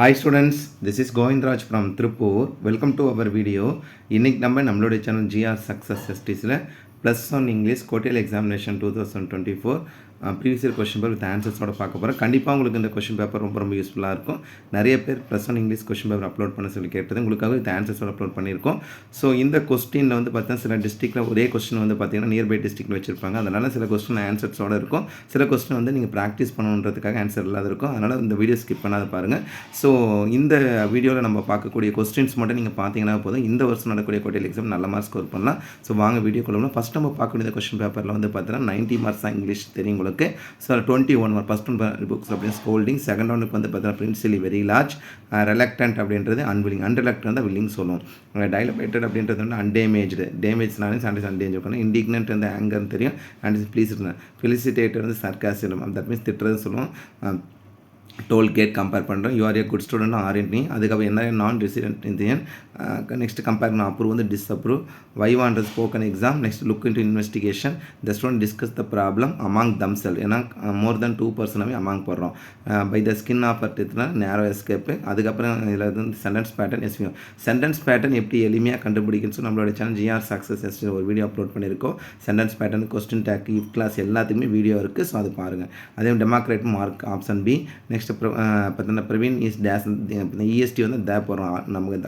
Hi students, this is Govindraj from Tripur. Welcome to our video. இன்னைக்கு நம்மளுடைய channel GR Success STSல +1 English Quarterly Examination 2024 previous year question paper with ஆன்சர்ஸோட பார்க்க போகிறோம். கண்டிப்பாக உங்களுக்கு இந்த கொஸ்டின் பேப்பர் ரொம்ப யூஸ்ஃபுல்லாக இருக்கும். நிறைய பேர் +1 இங்கிலீஷ் கொஸ்டின் பேப்பர் அப்லோட் பண்ண சொல்லி கேட்டது உங்களுக்காக வித் ஆன்சர்ஸோட அப்லோட் பண்ணியிருக்கோம். ஸோ இந்த கொஸ்டினில் பார்த்தீங்கன்னா சில டிஸ்ட்ரிக்டில் ஒரே கொஸ்டின் பார்த்தீங்கன்னா நியர்பை டிஸ்ட்ரிக்ட் வச்சிருப்பாங்க. அதனால் சில கொஸ்டின் ஆன்சர்ஸோட இருக்கும். சில கொஸ்டின் நீங்கள் ப்ராக்டிஸ் பண்ணணுன்றதுக்காக ஆன்சர் இல்லாத இருக்கும். அதனால் இந்த வீடியோ ஸ்கிப் பண்ணாத பாருங்கள். ஸோ இந்த வீடியோவில் நம்ம பார்க்கக்கூடிய கொஸ்டின்ஸ் மட்டும் நீங்கள் பார்த்தீங்கன்னா போதும் இந்த வருஷம் நடக்கக்கூடிய குவார்ட்டர்லி எக்ஸாம் நல்ல மார்க் ஸ்கோர் பண்ணலாம். ஸோ வாங்க வீடியோ கொள்ளணும். ஃபஸ்ட் நம்ம பார்க்கக்கூடிய கொஸ்டின் பேப்பரில் பார்த்தீங்கன்னா 90 மார்க்ஸ் தான் இங்கிலீஷ் தெரியும் உங்களுக்கு. So 21 mark first one books அப்படின்னு ஸ்கோல்டிங், செகண்ட் ஒனுக்கு பார்த்தீங்கன்னா பிரின்சிபலி வெரி லார்ஜ், ரெலக்டன்ட் அப்படின்றது அன்வில்லிங், அன்ரிலக்டன்ட் தான் வில்லிங் சொல்லுவோம். டைலபேட்டட் அப்படின்றது அன்டேமேஜ்டு, டேமேஜ்னாலே சாண்டிஸ் அன்டேஞ்சர் பண்ணணும். இண்டிக்னன்ட் ஆங்கர்னு தெரியும், and please felicitator sarcasm, that means திட்டுறது சொல்லுவோம். டோல்கேட் கம்பேர் பண்ணுறோம். You are a good student ஆர்என்டி. அதுக்கப்புறம் என்ன நான் ரெசிடென்ட் இந்தியன். நெக்ஸ்ட் கம்பேர் பண்ண அப்ரூவ் டிஸ்அப்ரூவ். வைவான்ற spoken exam. Next look into investigation. The student discuss the problem among themselves. ஏன்னா மோர் தென் 2% அமாங் போடுறோம். பை த ஸ்கின் ஆஃப் அர்ட்னா narrow escape. அதுக்கப்புறம் இதில் சென்டென்ஸ் பேட்டர்ன் எஸ்வியும். சென்டென்ஸ் பேட்டர்ன் எப்படி எளிமையாக கண்டுபிடிக்குன்னு சொல்லி நம்மளோட சேனல் GR Success ST ஒரு வீடியோ அப்லோட் பண்ணியிருக்கோம். Sentence pattern, question take, if class எல்லாத்துக்குமே வீடியோ இருக்குது. ஸோ அது பாருங்கள். அதே democrat mark option B. Next பார்த்தீங்கன்னா பிரவீன் இஸ் டேஸ் EST போடுறோம். நமக்கு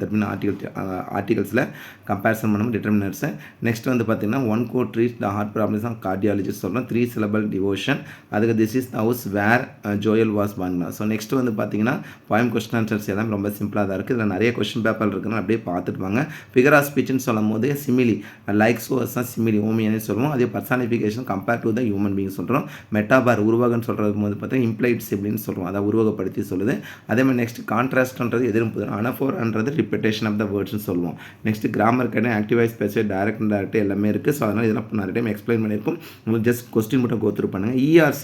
தட் மீன் ஆர்டிகல்ஸில் கம்பேரிசன் பண்ணணும் டிட்டர்மினர்ஸை. நெக்ஸ்ட் பார்த்தீங்கன்னா one who treat the heart problems of cardiologist சொல்கிறோம். 3 syllable டிவோஷன். அதுக்கு this is the house where Joel was பாங்னா. ஸோ நெக்ஸ்ட் பார்த்தீங்கன்னா பாயம் கொஸ்டின் ஆன்சர்ஸ் எல்லாம் ரொம்ப சிம்பிளாக தான் இருக்குது. இதில் நிறைய கொஸ்டின் பேப்பர் இருக்குன்னு அப்படியே பார்த்துட்டு வாங்க. ஃபிகர் ஆஃப் ஸ்பீச்னு சொல்லும் போது சிமிலி, லைக் சோஸ் தான் சிமிலி ஓமியன்னு சொல்லுவோம். அதே personification compare to the human being சொல்கிறோம். மெட்டாபார் உருவகன்னு சொல்கிறது போது பார்த்தீங்கன்னா இம்ப்ளைட் சிப்ளின்னு சொல்லுவோம். அதை உருவகப்படுத்தி சொல்லுது. அதே மாதிரி நெக்ஸ்ட் கான்ட்ராஸ்ட்ன்றது எதிர்ப்பு, அனஃபோர்ன்றது ரிப்பீட்டேஷன் ஆஃப் த வேர்ட்ஸ்னு சொல்லுவோம். நெக்ஸ்ட் கிராமர் கேட்டே ஆக்டிவைஸ் ஸ்பெசிஃபை டைரக்ட் இன்டைரக்ட் எல்லாமே இருக்குது. ஸோ அதனால் இதெல்லாம் நிறைய டைம் எக்ஸ்பிளைன் பண்ணியிருக்கோம். உங்களுக்கு ஜஸ்ட் கொஸ்டின் மட்டும் கோத்ரூ பண்ணுங்கள். ERC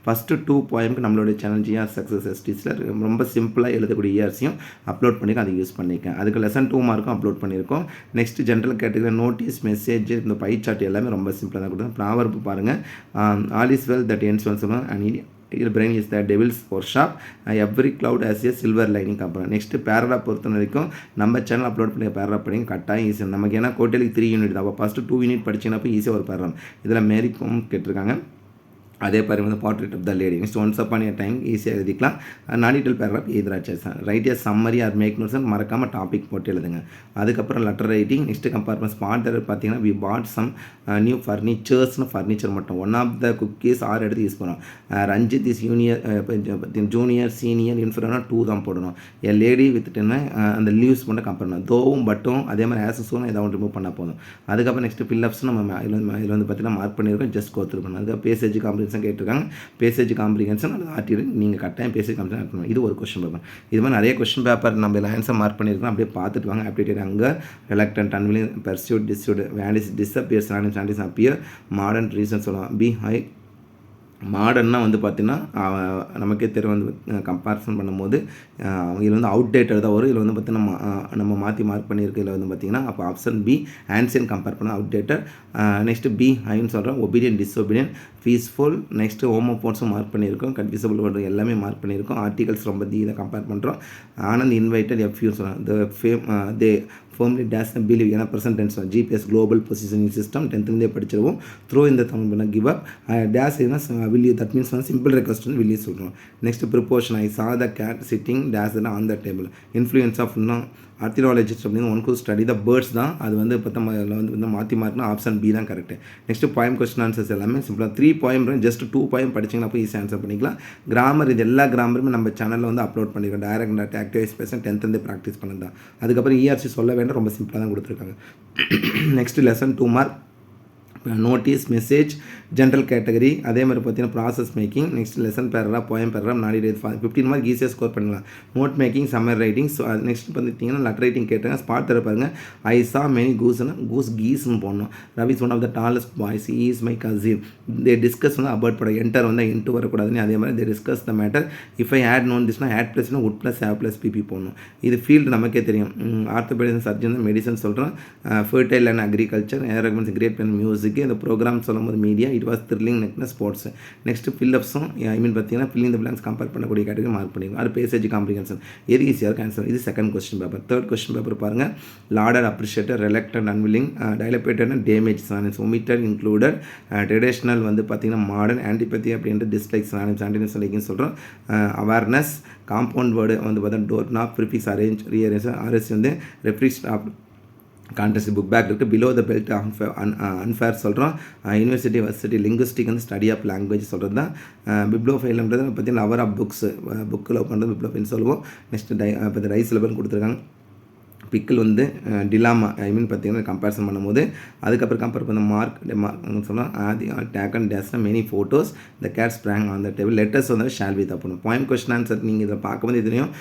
ஃபஸ்ட்டு 2 போயம்க்கு நம்மளுடைய சேனல் GR Success STஸில் ரொம்ப சிம்பிளாக எழுதக்கூடிய ERCயும் அப்லோட் பண்ணியிருக்கோம். அதை யூஸ் பண்ணியிருக்கேன். அதுக்கு லெசன் 2 மார்க்கும் அப்லோட் பண்ணியிருக்கோம். Next general category notice, message, இந்த பை சார்ட் எல்லாமே ரொம்ப சிம்பிளாக தான் கொடுத்தோம். ப்ராவர்பு பாருங்கள். All is well that ends well சொல்லுவாங்க. And your brain is the devil's workshop, every cloud has a silver lining component. Next paragraph பொறுத்த வரைக்கும் நம்ம சேனல் அப்லோட் பண்ணி பேராகிராஃப் படிங்க கட்டாயம் ஈஸி. நமக்கு ஏன்னா கோட்டலுக்கு 3 யூனிட் தான். அப்போ ஃபஸ்ட்டு 2 யூனிட் படிச்சிங்கன்னா போய் ஈஸியாக ஒரு பேராகிராஃப். இதில் மேரிக்கும் கேட்டிருக்காங்க. அதே மாதிரி portrait of the lady. Next once upon a time ஈஸியாக எழுதிக்கலாம். நாடிட்டல் பேராகிராஃப் எதிராக write a summary or make notes மறக்காமல் டாபிக் போட்டு எழுதுங்க. அதுக்கப்புறம் letter writing. Next compartment spot பார்த்தீங்கன்னா வி பாட் சம் நியூ ஃபர்னிச்சர்ஸ்னு ஃபர்னிச்சர் மட்டும் one of the cookies or எடுத்து யூஸ் பண்ணுவோம். ரஞ்சித் இஸ் ஜூனியர் சீனியர் இன்ஃபர்னா 2 தான் போடணும். ஏ லேடி வித் அந்த லீவ்ஸ் மட்டும் கம்பேர் பண்ணணும். தோவும் பட்டும் அதே மாதிரி ஆசஸும் ஏதாவது ரிமூவ் பண்ணால் போதும். அதுக்கப்புறம் நெக்ஸ்ட் ஃபில்லப்ஸ் நம்ம இதில் பார்த்தீங்கன்னா மார்க் பண்ணியிருக்கோம். ஜஸ்ட் கோத்ரூ பண்ணணும். அதுக்கு பேசேஜ் காம்ப்ரிஹென்ஷன் கேட்டிருக்காங்க. பேசேஜ் காம்ப்ரிஹென்ஷன் அது ஆர்டிகல் நீங்கள் கட்டாயம் பேசேஜ் காம்ப்ரிஹென்ஷன் பண்ணணும். இது ஒரு கொஸ்டின் பேப்பர். இது மாதிரி நிறைய கொஸ்டின் பேப்பர் நம்ம இதில் ஆன்சர் மார்க் பண்ணியிருக்கோம். அப்படியே பார்த்துட்டு வாங்க. ஆப்டிடியூட் அங்கே ரெலக்டன்ட், unwilling, pursuit, டிஸ்யூட், வேனிஸ், disappears, சாண்டிஸ் appear, modern reason சொல்லுவாங்க. பி ஹை மாடர்னா பார்த்தீங்கன்னா நமக்கே தெரியும் கம்பேரிசன் பண்ணும்போது இதில் அவுட்டேட்டட் தான் வரும். இதில் பார்த்தீங்கன்னா நம்ம மாற்றி மார்க் பண்ணியிருக்கு. இதில் பார்த்தீங்கன்னா அப்போ ஆப்ஷன் பி ஆன்சியன் கம்பேர் பண்ண அவுட்டேட்டட். நெக்ஸ்ட் பி ஹைன்னு சொல்கிறோம். Obedient, disobedient, peaceful. நெக்ஸ்ட் ஹோமோஃபோன்ஸும் மார்க் பண்ணியிருக்கோம். கன்ஃபியூசபிள் வேர்டு எல்லாமே மார்க் பண்ணியிருக்கோம். ஆர்டிகல்ஸ் ரொம்ப இதை கம்பேர் பண்ணுறோம். ஆனந்த் இன்வைட்டட் எஃப்யூ சொல்கிறோம். The fame they firmly dash and believe ஏன்னா present tense GPS global positioning system 10th படிச்சிருவோம். த்ரோ இந்த தமிழ் பண்ண கிவ் அப். டேஷ் ஏன்னா will you, that means simple request will you சொல்கிறோம். Next preposition I saw the cat sitting dash on the table. Influence of ornithologist அப்படின்னு one who's study the birds தான். அது பார்த்தா மாற்றி மாற்றினா ஆப்ஷன் பி தான் correct. Next poem question answers எல்லாமே சிம்பிளாக 3 போயம் ஜஸ்ட் 2 போயம் படிச்சிங்கன்னா போய் ஈஸி ஆன்சர் பண்ணிக்கலாம். கிராமர் இது எல்லா கிராமருமே நம்ம சேனலில் அப்லோட் பண்ணியிருக்கோம். Direct activise passion 10th practice பண்ணது தான். அதுக்கப்புறம் ERC சொல்ல வேண்டாம், ரொம்ப சிம்பிளாக தான் கொடுத்துருக்காங்க. Next lesson 2 mark notice, message, general category. அதே மாதிரி பார்த்தீங்கன்னா process making. Next lesson paragraph, poem paragraph, நாடி 15 மார்க் ஈஸியாக ஸ்கோர் பண்ணலாம். Note making, summary writing. So அது நெக்ஸ்ட் பார்த்தீங்கன்னா லெட்டர் ரைட்டிங் கேட்டாங்க. ஸ்பாட் தர பாருங்க. ஐ சா மெனி கூஸ் கீஸ்னு போடணும். Ravi is one of the tallest boys, he is my cousin. They discuss about படம் என்டர் இன்ட்டு வரக்கூடாதுன்னு. அதே மாதிரி they discuss the matter. If I had known திஸ்னா ஆட் ப்ளஸ்னா would plus have plus PP போடணும். இது ஃபீல்டு நமக்கே தெரியும். ஆர்த்தோபெடிக்ஸ், சர்ஜன், மெடிசன் சொல்கிறோம். ஃபர்டைல் அண்ட் அக்ரிகல்ச்சர், ஏரோமென்ஸ், கிரேட் பென், மியூசிக், மியூசிக் இந்த ப்ரோக்ராம் சொல்லும்போது மீடியா, இட் வாஸ் த்ரில்லிங் நெக்னா ஸ்போர்ட்ஸ். நெக்ஸ்ட் ஃபில்லப்ஸும் ஐ மீன் பார்த்தீங்கன்னா ஃபில்லிங் த பிளாங்க்ஸ் கம்பேர் பண்ணக்கூடிய கேட்டகரி மார்க் பண்ணிருக்கோம். அது பேசேஜ் காம்ப்ரிஹென்ஷன் எது ஈஸியாக இருக்கும் ஆன்சர். இது second question paper. Third question paper பாருங்கள். Lauded, appreciated, ரெலக்டன்ட், unwilling, dilapidated, damage synonyms, omitted, included, traditional வந்து பார்த்தீங்கன்னா மாடர்ன், ஆன்டிபதி அப்படின்ற டிஸ்லைக் சினானிம்ஸ், ஆன்டினிம்ஸ் லைக்னு சொல்கிறோம். அவேர்னஸ், காம்பவுண்ட் வேர்டு வந்து பார்த்தா door knob, prefix, arrange, rearrange, ஆர்எஸ் வந்து ரெஃப்ரிக்ஸ் கான்டெஸ்ட் புக் பேக் இருக்குது. பிலோ த பெல்ட் அன்ஃபேர் சொல்கிறோம். யூனிவர்சிட்டி வர்சிட்டி லிங்குஸ்டிக் வந்து ஸ்டடி ஆஃப் லாங்குவேஜ் சொல்கிறது தான். பிப்ளோஃபைல்ன்றது பார்த்தீங்கன்னா லவர் ஆஃப் புக்ஸ், புக்கில் பண்ணுறது பிப்ளோஃபைல் சொல்லுவோம். நெக்ஸ்ட் இப்போ ரைஸ் லெவல் கொடுத்துருக்காங்க. பிக்கிள் வந்து டிலாமா ஐ மீன் பார்த்தீங்கன்னா கம்பேரிசன் பண்ணும்போது அதுக்கப்புறம் கம்பேர் பண்ண மார்க் சொன்னால் ஆதி டேக் அண்ட் டேஸ்னா many photos the cat sprang on the table. Letters வந்து ஷால் வித் அப்பணும். பாயிண்ட் கொஸ்டின் ஆன்சர் நீங்கள் இதில் பார்க்கும்போது இதுலையும்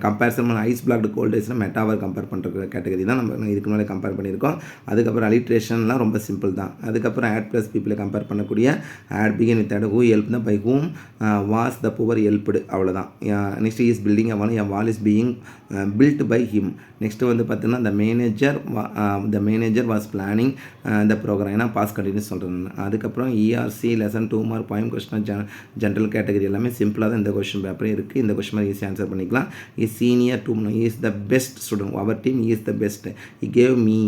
கம்பேரிசன் பண்ண ஐஸ் பிளாக்டு கோல்ட் டேஸ்னால் மெட்டாவர் கம்பேர் பண்ணுற கேட்டகரி தான் நம்ம இதுக்கு மேலே கம்பேர் பண்ணியிருக்கோம். அதுக்கப்புறம் அலிட்ரேஷன்லாம் ரொம்ப சிம்பிள் தான். அதுக்கப்புறம் ஆட் ப்ளஸ் பீப்புளை கம்பேர் பண்ணக்கூடிய had begin with had who help தான் by whom was the poor helped அவ்வளோதான். Next is building a wall is being built by him. Next வந்து பார்த்தீங்கன்னா the manager was planning the programme. ஏன்னா past continuous சொல்கிறேன். அதுக்கப்புறம் ERC lesson 2 mark point question general category எல்லாமே சிம்பிளாக தான் இந்த கொஸ்டின் பேப்பரே இருக்குது. இந்த கொஸ்டின் மாதிரி ஈஸியாக ஆன்சர் பண்ணிக்கலாம். Is senior to is the best student, our team is the best, he gave me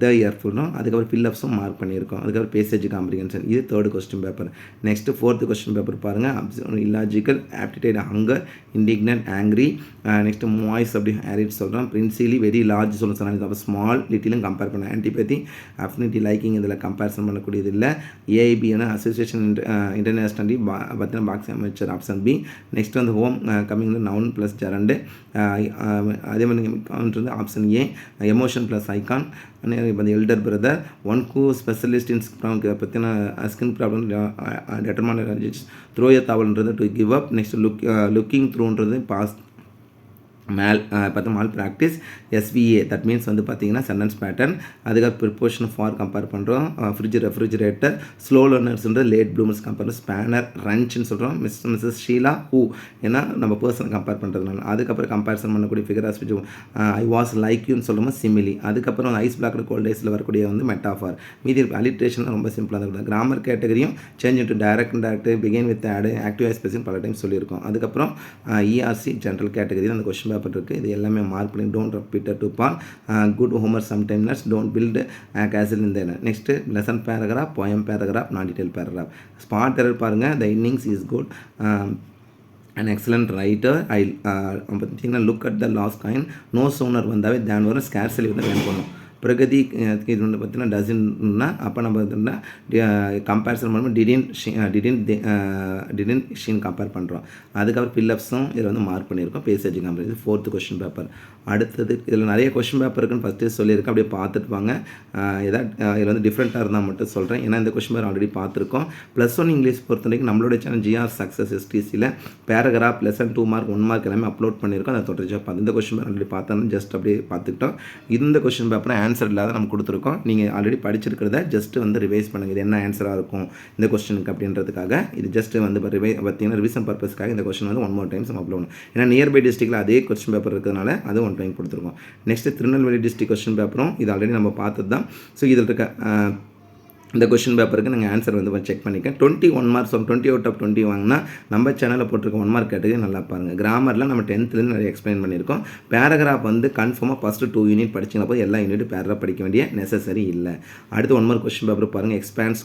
the year சொல்கிறோம். அதுக்கப்புறம் ஃபில்லப்ஸும் மார்க் பண்ணியிருக்கோம். அதுக்கப்புறம் பேசேஜ் காம்ப்ரிஹென்ஷன் இது third question paper. Next fourth question paper பாருங்கள். Illogical, aptitude, hunger, indignant, angry, next moist அப்படி arid சொல்கிறோம். Princely very large சொல்ல சொன்னாங்க. அப்போ ஸ்மால் லிட்டிலும் கம்பேர் பண்ண. ஆன்டிபதி, அஃபினிட்டி, லைக்கிங் இதில் கம்பேரிசன் பண்ணக்கூடியது இல்லை. ஏஐபியான அசோசியேஷன் இன்டர்நேஷ்னலி பார்த்தீங்கன்னா பாக்ஸ் அமைச்சர் ஆப்ஷன் பி. நெக்ஸ்ட் வந்து home coming noun plus gerund. அதே மாதிரி வந்து option A. Emotion plus icon. இப்போ elder brother one who specialist in பார்த்தீங்கன்னா ஸ்கின் ப்ராப்ளம் டெட்டர்மான் த்ரோ எ தவல்ன்றது to give up. Next looking த்ரூன்றது pass malpractice. SVA that means வந்து பார்த்தீங்கன்னா சென்டென்ஸ் பேட்டர்ன். அதுக்காக ப்ரிப்போஷன் ஃபார் கம்பேர் பண்ணுறோம். Refrigerator. Slow லேர்னர்ஸ்ன்ற late bloomers compare பண்ணுறோம். Spanner, ரன்ச்னு சொல்கிறோம். மிஸ்ஸஸ் ஷீலா ஹூ ஏன்னா நம்ம பர்சனை கம்பேர் பண்ணுறதுனால. அதுக்கப்புறம் கம்பேரிசன் பண்ணக்கூடிய figure of speech I was like யூன்னு சொல்லும்போது சிமிலி. அதுக்கப்புறம் ஐஸ் பிளாக் கோல்ட் டேஸில் வரக்கூடிய வந்து மெட்டாஃபார். மீதி அலிட்ரேஷன் ரொம்ப சிம்பிளாக தான். கிராமர் கேட்டகரியும் change to direct begin with ஆடு ஆக்டிவ் ஸ்பெசிங் பல டைம் சொல்லியிருக்கோம். அதுக்கப்புறம் இஆர்சி ஜென்ரல் கேட்டகரி தான் அந்த கொஸ்டின் பேப்பர் இருக்குது. இது எல்லாமே மார்க் பண்ணி don't repeat to ball good Homer sometimes don't build castle இந்த. Next lesson paragraph, poem paragraph, non detail paragraph. Spot error பாருங்கள். The innings is good, an excellent writer. பார்த்தீங்கன்னா look at the last coin, no sooner வந்தாவே than வரும், ஸ்கேர்சலி வந்து van பண்ணும். பிரகதி இது வந்து பார்த்தீங்கன்னா டசன்னா அப்போ நம்ம பார்த்தீங்கன்னா கம்பேரிசன் பண்ணும்போது டிடின் ஷீன் கம்பேர் பண்ணுறோம். அதுக்கப்புறம் ஃபில்லப்ஸும் இதில் வந்து மார்க் பண்ணியிருக்கோம். Passage compare. இது ஃபோர்த்து கொஸ்டின் பேப்பர். அடுத்தது இதில் நிறைய கொஸ்டின் பேப்பர் இருக்குன்னு ஃபஸ்ட்டு சொல்லியிருக்கேன். அப்படியே பார்த்துட்டு வாங்க. இதில் வந்து டிஃப்ரெண்ட்டாக இருந்தால் மட்டும் சொல்கிறேன். ஏன்னா இந்த கொஸ்டின் பேப்பர் ஆல்ரெடி பார்த்துருக்கோம். +1 இங்கிலீஷ் பொறுத்த வரைக்கும் நம்மளோட சேனல் ஜிஆர் சக்ஸஸ் எஸ்டிசியில் பேராகிராஃப் லெசன் 2 மார்க் 1 மார்க் எல்லாமே அப்லோட் பண்ணியிருக்கோம். அதை தொடர்ச்சி பார்த்து இந்த கொஸ்டின் பேப்பர் ஆல்ரெடி பார்த்தோன்னா ஜஸ்ட் அப்படியே பார்த்துக்கிட்டோம். இந்த கொஸ்டின் பேப்பரை ஆன்சர் இல்லாத நம்ம கொடுத்துருக்கோம். நீங்கள் ஆல்ரெடி படிச்சிருக்கிறத ஜஸ்ட் வந்து ரிவைஸ் பண்ணுங்கள். இது என்ன ஆன்சராக இருக்கும் இந்த கொஸ்டினுக்கு அப்படின்றதுக்காக. இது ஜஸ்ட் வந்து பார்த்தீங்கன்னா ரிவிஷன் பர்பஸ்க்காக இந்த கொஸ்டின் வந்து 1 more டைம்ஸ் நம்ம அப்லோட் பண்ணணும். ஏன்னா நியர்பை டிஸ்ட்ரிக்டில் அதே கொஸ்டின் பேப்பர் இருக்கிறதுனால அது 1 டைம் கொடுத்துருக்கோம். நெக்ஸ்ட்டு திருநெல்வேலி டிஸ்ட்ரிக்ட் கொஸ்டின் பேப்பரும் இது ஆல்ரெடி நம்ம பார்த்தது தான். ஸோ இதில் இருக்க இந்த கொஸ்டின் பேப்பருக்கு நீங்கள் ஆன்சர் வந்து செக் பண்ணிக்கேன். 21 மார்க்ஸ் 20 out of 20 வாங்கினா நம்ம சேனலில் போட்டிருக்க 1 மார்க் கேட்டகரி நல்லா பாருங்கள். கிராமரில் நம்ம 10th நிறைய எக்ஸ்பிளைன் பண்ணியிருக்கோம். பேராகிராஃப் வந்து கன்ஃபார்மாக ஃபஸ்ட்டு 2 யூனிட் படிச்சிங்கன்னா போது எல்லா யூனிட்டும் பேராகிராஃப் படிக்க வேண்டிய நெசசரி இல்லை. அடுத்து 1 மார்க் கொஸ்டின் பேப்பர் பாருங்கள். எக்ஸ்பான்ஸ்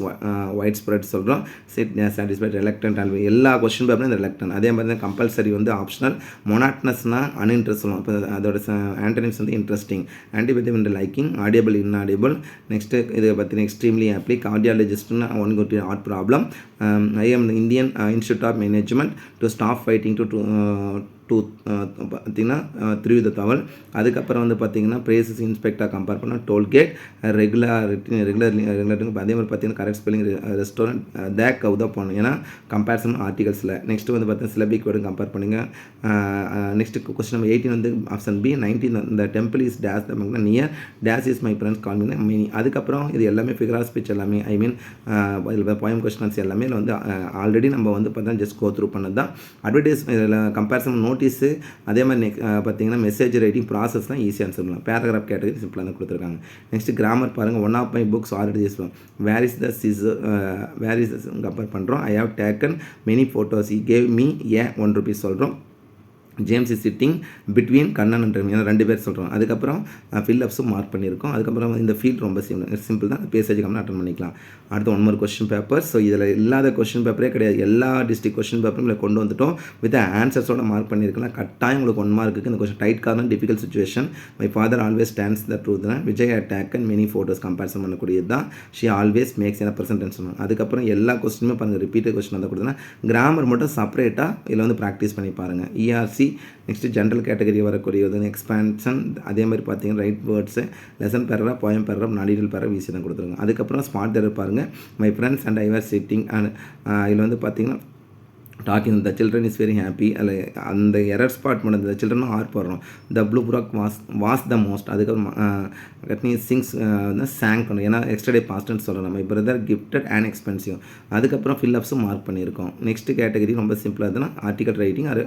ஒயிட் ஸ்ப்ரெட் சொல்கிறோம். சிட் சாட்டிஸ்ஃபைட் ரெலக்டன்ட் ஆல்வே எல்லா கொஸ்டின் பேப்பரும் இந்த ரெலக்டன்ட். அதே மாதிரி தான் கம்பல்சரி வந்து ஆப்ஷனல். மொனாட்னஸ்னா அன்இன்ட்ரெஸ்ட் சொல்லுவோம். இப்போ அதோட ஆன்டனிம்ஸ் வந்து இன்ட்ரெஸ்டிங், ஆன்டிபதி வந்து லைக்கிங், ஆடியபிள் இன்ஆடியபிள். நெக்ஸ்ட்டு இது பார்த்தீங்கன்னா extremely ஆப்ளி, cardiologistனா one got a heart problem. I am the Indian Institute of Management to stop fighting to பார்த்தீங்கன்னா த்ரீ த தவல். அதுக்கப்புறம் வந்து பார்த்தீங்கன்னா ப்ரேசஸ் இன்ஸ்பெக்டாக கம்பேர் பண்ணால் டோல்கேட், ரெகுலரிட்டி அதே மாதிரி பார்த்தீங்கன்னா கரெக்ட் ஸ்பெல்லிங் ரெஸ்டாரண்ட் தேக் கவு தான் போகணும். ஏன்னா கம்பேரிசன் ஆர்டிகல்ஸில். நெக்ஸ்ட்டு வந்து பார்த்தீங்கன்னா சிலபிக் வேர்டு கம்பேர் பண்ணுங்க. நெக்ஸ்ட் கொஸ்டின் நம்பர் 18 வந்து ஆப்ஷன் பி. 19 இந்த temple is days the near days is my friends calming மீனி. அதுக்கப்புறம் இது எல்லாமே ஃபிகர் ஆஃப் ஸ்பீச் எல்லாமே ஐ மீன் போயம் கொஸ்டின்ஸ் எல்லாமே வந்து ஆல்ரெடி நம்ம வந்து பார்த்தா ஜஸ்ட் கோ த்ரூ பண்ணது தான். அட்வர்டைஸ் கம்பேரிசன் நோ நோட்டீஸு அதே மாதிரி பார்த்தீங்கன்னா மெசேஜ் ரைட்டிங் ப்ராசஸ்லாம் ஈஸியாக ஆன்சர் பண்ணலாம். பேராகிராஃப் கேட்டகரி சிம்பிளாக தான் கொடுத்துருக்காங்க. நெக்ஸ்ட் கிராமர் பாருங்கள். One of my books already useful. Where is the compare பண்ணுறோம். I have taken many photos. He gave me ₹1 சொல்கிறோம். James is sitting between Kannan and Ravi, 2 பேர் சொல்கிறோம். அதுக்கப்புறம் ஃபில்லப்ஸும் மார்க் பண்ணியிருக்கோம். அதுக்கப்புறம் இந்த ஃபீல்ட் ரொம்ப சிம்பிள் தான், பேசேஜ் கம்மியாக அட்டன் பண்ணிக்கலாம். அடுத்து 1 more கொஸ்டின் பேப்பர். ஸோ இதில் இல்லாத கொஸ்டின் பேப்பரே கிடையாது. எல்லா டிஸ்ட்ரிக்ட் கொஸ்டின் பேப்பரும் இதில் கொண்டு வந்துட்டோம். வித் ஆன்சர்ஸோட மார்க் பண்ணியிருக்கலாம். கட்டாயம் உங்களுக்கு 1 மார்க்குக்கு இந்த question. Tight corner difficult situation. My father always stands the truth. Vijay attack and many photos comparison பண்ணக்கூடியது தான். ஷி ஆல்வேஸ் மேக்ஸ் என்ன பர்சன்டேஜ் சொன்னோம். அதுக்கப்புறம் எல்லா கொஸ்டினுமே பாருங்கள் ரிப்பீட்டட் கொஸ்டின் வந்து கொடுத்தனா. கிராமர் மட்டும் செப்பரேட்டாக இதில் வந்து ப்ராக்டிஸ் பண்ணி பாருங்கள். ERC நெக்ஸ்ட்டு ஜென்ரல் கேட்டகரி வரக்கூடியது எக்ஸ்பான்ஷன். அதே மாதிரி பார்த்தீங்கன்னா right words, lesson paragraph, poem paragraph, நாடியல் பேராகிராஃப் ஈஸி தான் கொடுத்துருங்க. அதுக்கப்புறம் ஸ்மார்ட் எரர் பாருங்கள். My friends and I were sitting and இதில் வந்து பார்த்தீங்கன்னா talking the children is very happy. அதில் அந்த எரர் ஸ்பாட் பண்ணது சில்ட்ரனும் ஆர் போடுறோம். The blue frog was the most. அதுக்கப்புறம் கட்னி சிங்ஸ் வந்து சாங் பண்ணும். ஏன்னா எக்ஸ்ட்ரா டே பாஸ்ட்னு சொல்கிறோம். My brother gifted and expensive. அதுக்கப்புறம் ஃபில்லப்ஸும் மார்க் பண்ணியிருக்கோம். நெக்ஸ்ட் கேட்டகரி ரொம்ப சிம்பிளாக இருந்ததுன்னா ஆர்டிகல் ரைட்டிங் ஆர்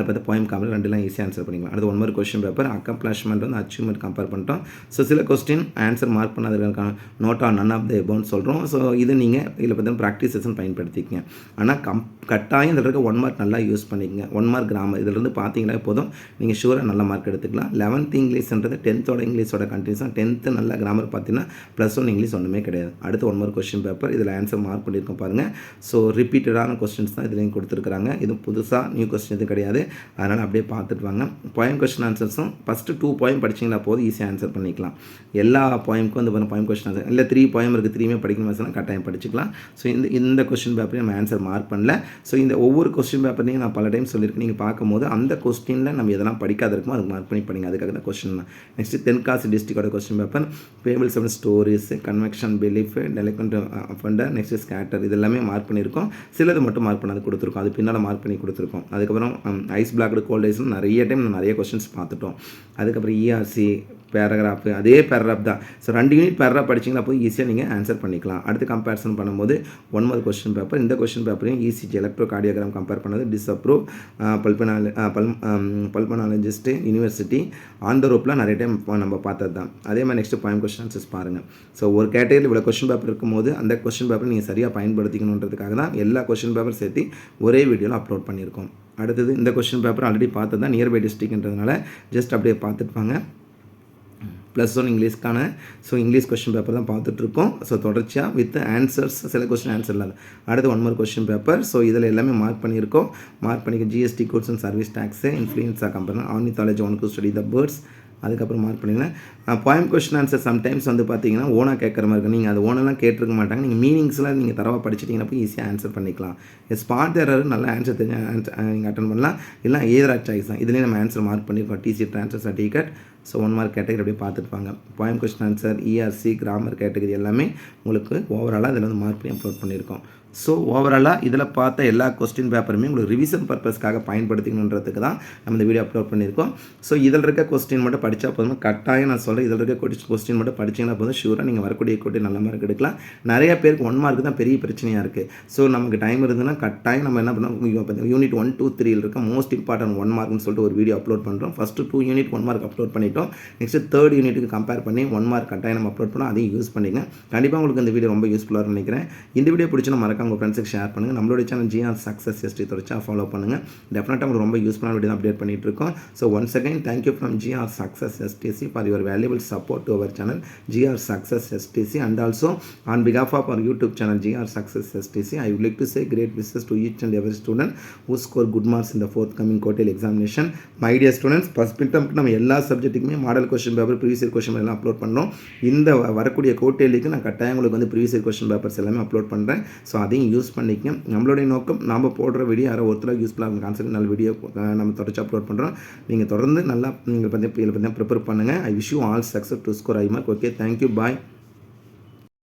பார்த்தா போயம் காமெடி ரெண்டுலாம் ஈஸியாக ஆன்சர் பண்ணிக்கலாம். அடுத்து 1 more கொஸ்டின் பேப்பர். அக்கம்ப்ளாஷ்மெண்ட் வந்து அச்சீவ்மெண்ட் கம்பேர் பண்ணிட்டோம். ஸோ சில கொஸ்டின் ஆன்சர் மார்க் பண்ணாததுக்கான note on none of the எபவுன்னு சொல்கிறோம். ஸோ இது நீங்கள் இதில் பார்த்தீங்கன்னா ப்ராக்டிஸ் செஷன் பயன்படுத்திக்கங்க. ஆனால் கட்டாயம் இதில் இருக்க 1 mark நல்லா யூஸ் பண்ணிக்கங்க. 1 mark கிராமர் இதிலிருந்து பார்த்தீங்கன்னா போதும், நீங்கள் ஷூராக நல்ல மார்க் எடுத்துக்கலாம். 11th இங்கிலீஷ்ன்றது 10th இங்கிலீஷோட கண்டினியூஸாக. 10th நல்ல கிராமர் பார்த்தீங்கன்னா +1 இங்கிலீஷ் ஒன்றுமே கிடையாது. அடுத்து 1 more கொஸ்டின் பேப்பர். இதில் ஆன்சர் மார்க் பண்ணியிருக்கோம் பாருங்கள். ஸோ ரிப்பீட்டடான கொஸ்டின்ஸ் தான் இதுலேயும் கொடுத்துருக்குறாங்க. இது புதுசாக நியூ கொஸ்டின் எதுவும் கிடையாது. அதனால் அப்படியே பார்த்துட்டு வாங்க. போயம் கொஸ்டின் ஆன்சர்ஸும் ஃபஸ்ட்டு 2 poem படிச்சிங்களா போதும், ஈஸியாக ஆன்சர் பண்ணிக்கலாம். எல்லா போயமுக்கும் வந்து போயம் கொஸ்டின் ஆன்சர் இல்லை 3 poem இருக்குது, 3மே படிக்கணும் கட்டாயம் படிச்சுக்கலாம். ஸோ இந்த கொஸ்டின் பேப்பரையும் நம்ம ஆன்சர் மார்க் பண்ணல. ஸோ இந்த ஒவ்வொரு கொஸ்டின் பேப்பரையும் நான் பல டைம் சொல்லியிருக்கேன். நீங்கள் பார்க்கும்போது அந்த கொஸ்டினில் நம்ம எதெல்லாம் படிக்காத இருக்குமோ அதுக்கு மார்க் பண்ணி படிங்க. அதுக்காக தான் கொஸ்டின். நெக்ஸ்ட்டு தென்காசி டிஸ்ட்ரிக்டோட question paper. Fables of stories, conviction belief, delinquent offender, next scatter, இது எல்லாமே மார்க் பண்ணியிருக்கோம். சிலது மட்டும் மார்க் பண்ணது கொடுத்துருக்கோம். அது பின்னால் மார்க் பண்ணி கொடுத்துருக்கோம். அதுக்கப்புறம் ஐஸ் பிளாக்டு கோல்ட் ஐஸ்னு நிறைய டைம் நிறைய கொஸ்டின்ஸ் பார்த்துட்டோம். அதுக்கப்புறம் ERC பேராகிராஃப், அதே பேராகிராஃப் தான். ஸோ 2 யூனிட் பேராகிராஃப் படிச்சிங்கன்னா போய் ஈஸியாக நீங்கள் ஆன்சர் பண்ணிக்கலாம். அடுத்து கம்பேரிசன் பண்ணும்போது 1 more கொஸ்டின் பேப்பர். இந்த கொஸ்டின் பேப்பரையும் ECG எலக்ட்ரோ கார்டியோகிராம் கம்பேர் பண்ணது. Disapprove, pulmonologist, university, on the problem நிறைய டைம் நம்ம பார்த்தது தான். அதே மாதிரி நெக்ஸ்ட் போயம் கொஸ்டின் ஆன்சர்ஸ் பாருங்கள். ஸோ ஒரு கேட்டகரியில் இவ்வளோ கொஸ்டின் பேப்பர் இருக்கும்போது அந்த கொஸ்டின் பேப்பர் நீங்கள் சரியாக பயன்படுத்திக்கணுன்றதுக்காக தான் எல்லா கொஸ்டின் பேப்பர் சேர்த்து ஒரே வீடியோவில் அப்லோட் பண்ணியிருக்கோம். அடுத்தது இந்த கொஸ்டின் பேப்பர் ஆல்ரெடி பார்த்தது தான், நியர்பை டிஸ்ட்ரிக்ட்ன்றதுனால ஜஸ்ட் அப்படியே பார்த்துட்டுப்பாங்க. +1 இங்கிலீஷ்க்கான இங்கிலீஷ் கொஸ்டின் பேப்பர் தான் பார்த்துட்ருக்கோம். ஸோ தொடர்ச்சியாக வித் ஆன்சர்ஸ், சில கொஸ்டின் ஆன்சர் இல்லாத. அடுத்து 1 more கொஸ்டின் பேப்பர். ஸோ இதில் எல்லாமே மார்க் பண்ணியிருக்கோம். மார்க் பண்ணிக்க GST goods and service tax, இன்ஃப்ளூயன்ஸாக company, ornithology, one to study the birds. அதுக்கப்புறம் மார்க் பண்ணிங்கன்னா போயம் கொஸ்டின் ஆன்சர் சம்டைம்ஸ் வந்து பார்த்தீங்கன்னா ஓனாக கேட்குற மாதிரி இருக்கும். நீங்கள் அது ஓனெல்லாம் கேட்டிருக்க மாட்டாங்க. நீங்கள் மீனிங்ஸ்லாம் நீங்கள் தரவாக படிச்சிட்டிங்கன்னா போய் ஈஸியாக ஆன்சர் பண்ணிக்கலாம். ஸ்பாட் எரர் நல்லா ஆன்சர் தெரிஞ்ச நீங்கள் அட்டன் பண்ணலாம். இல்லை ஏதரா சாய்ஸ் தான். இதுலேயே நம்ம ஆன்சர் மார்க் பண்ணியிருக்கோம். TC transfer certificate. So 1 mark category அப்படியே பார்த்துருப்பாங்க. Poem question answer, ERC, grammar category எல்லாமே உங்களுக்கு ஓவராலாக இதில் வந்து மார்க் பண்ணி அப்லோட் பண்ணியிருக்கோம். ஸோ ஓவராலாக இதில் பார்த்த எல்லா கொஸ்டின் பேப்பருமே உங்களுக்கு ரிவிஷன் பர்பஸ்க்காக பயன்படுத்திக்கணுன்றதுக்கு தான் நம்ம இந்த வீடியோ அப்லோட் பண்ணியிருக்கோம். ஸோ இதில் இருக்க கொஸ்டின் மட்டும் படித்தா போதும். கட்டாயம் நான் சொல்கிறேன், இதில் இருக்க கொஸ்டின் மட்டும் படிச்சிங்கன்னா போதும், ஷூராக நீங்கள் வரக்கூடிய கோட்டி நல்ல மார்க் எடுக்கலாம். நிறைய பேருக்கு 1 mark தான் பெரிய பிரச்சனையாக இருக்குது. ஸோ நமக்கு டைம் இருந்ததுன்னா கட்டாயம் நம்ம என்ன பண்ணோம், யூனிட் 1, 2, 3 இருக்க மோஸ்ட் இம்பார்ட்டன்ட் 1 markனு சொல்லிட்டு ஒரு வீடியோ அப்லோட் பண்ணுறோம். ஃபஸ்ட்டு 2 யூனிட் 1 mark அப்லோட் பண்ணிட்டோம். நெக்ஸ்ட்டு 3rd யூனிட்டுக்கு கம்பேர் பண்ணி 1 mark கட்டாயம் நம்ம அப்லோட் பண்ணோம். அதையும் யூஸ் பண்ணிங்க. கண்டிப்பாக உங்களுக்கு இந்த வீடியோ ரொம்ப யூஸ்ஃபுல்லாக நினைக்கிறேன். இந்த வீடியோ பிடிச்சா மறக்காம உங்கள் ஃப்ரெண்ட்ஸுக்கு ஷேர் பண்ணுங்கள். நம்மளுடைய சேனல் GR Success ST தொடர்ச்சியாக ஃபாலோ பண்ணுங்கள். டெஃபினட்டாக உங்களுக்கு ரொம்ப யூஸ்ஃபுல்லான வீடியோ அப்டேட் பண்ணிட்டு இருக்கோம். So once again thank you from GR Success STC for your valuable support to our channel GR Success STC and also on behalf of our YouTube channel GR Success STC I would like to say great wishes to each and every student who score good marks in the forthcoming quarterly examination. My dear students, first midterm நம்ம எல்லா சப்ஜெக்ட்டுக்குமே model question paper, previous year question எல்லாம் upload பண்ணுறோம். இந்த வரக்கூடிய கோட்டேலிக்கு நான் கட்டாயம் உங்களுக்கு வந்து ப்ரீவியஸ் இயர் கொஸ்டின் பேப்பர்ஸ் எல்லாமே அப்லோட் பண்ணுறேன். ஸோ அதையும் யூஸ் பண்ணிக்கங்க. நம்மளுடைய நோக்கம் நாம் போடுற வீடியோ யாரோ ஒருத்தர் யூஸ்ஃபுல்லாக இருக்கும் கான்செப்ட் நல்ல வீடியோ நம்ம தொடர்ச்சி அப்லோட் பண்ணுறோம். நீங்கள் தொடர்ந்து நல்லா நீங்கள் ப்ரிப்பேர் பண்ணுங்கள். I wish you all success to score I mark. Okay, thank you, bye.